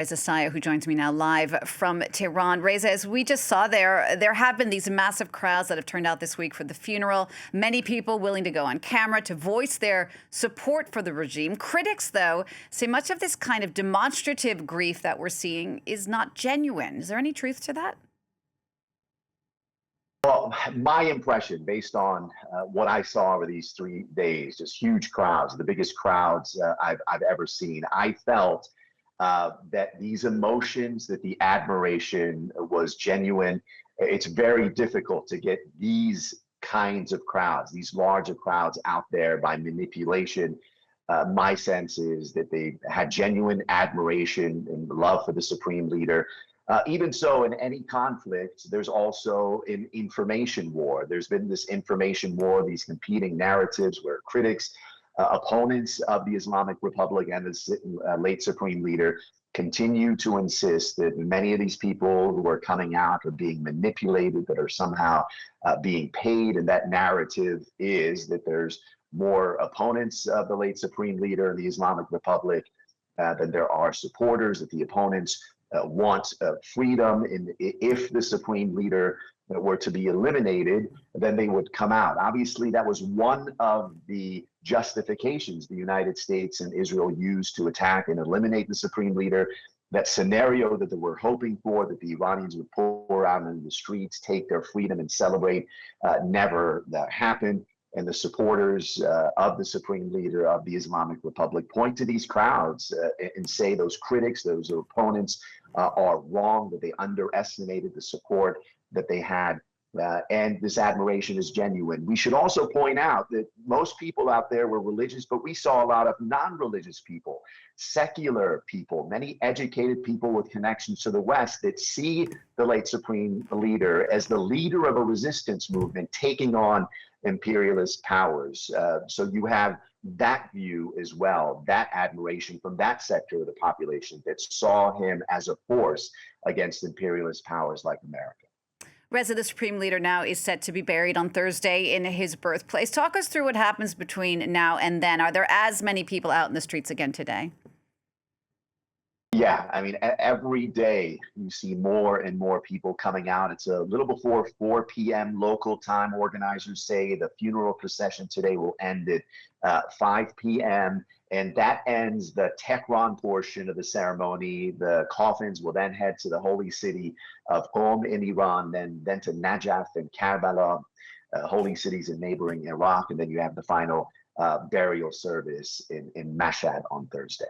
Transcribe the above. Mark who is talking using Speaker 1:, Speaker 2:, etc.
Speaker 1: Reza Sayah, who joins me now live from Tehran. Reza, as we just saw there have been these massive crowds that have turned out this week for the funeral. Many people willing to go on camera to voice their support for the regime. Critics, though, say much of this kind of demonstrative grief that we're seeing is not genuine. Is there any truth to that?
Speaker 2: Well, my impression, based on what I saw over these 3 days, just huge crowds, the biggest crowds I've ever seen. I felt that these emotions, that the admiration was genuine. It's very difficult to get these kinds of crowds, these larger crowds out there by manipulation. My sense is that they had genuine admiration and love for the supreme leader. Even so, in any conflict, there's also an information war. There's been this information war, these competing narratives where critics, opponents of the Islamic Republic and the late supreme leader continue to insist that many of these people who are coming out are being manipulated, that are somehow being paid. And that narrative is that there's more opponents of the late supreme leader in the Islamic Republic than there are supporters, that the opponents want freedom. And if the supreme leader were to be eliminated, then they would come out. Obviously, that was one of the justifications the United States and Israel used to attack and eliminate the supreme leader. That scenario that they were hoping for, that the Iranians would pour out into the streets, take their freedom and celebrate, never happened. And the supporters of the supreme leader of the Islamic Republic point to these crowds and say those critics, those opponents are wrong, that they underestimated the support that they had. And this admiration is genuine. We should also point out that most people out there were religious, but we saw a lot of non-religious people, secular people, many educated people with connections to the West that see the late supreme leader as the leader of a resistance movement taking on imperialist powers. So you have that view as well, that admiration from that sector of the population that saw him as a force against imperialist powers like America.
Speaker 1: Reza, the Supreme Leader now is set to be buried on Thursday in his birthplace. Talk us through what happens between now and then. Are there as many people out in the streets again today?
Speaker 2: Yeah, I mean, every day you see more and more people coming out. It's a little before 4 p.m. local time. Organizers say the funeral procession today will end at 5 p.m. And that ends the Tehran portion of the ceremony. The coffins will then head to the holy city of Qom in Iran, then to Najaf and Karbala, holy cities in neighboring Iraq. And then you have the final burial service in Mashhad on Thursday.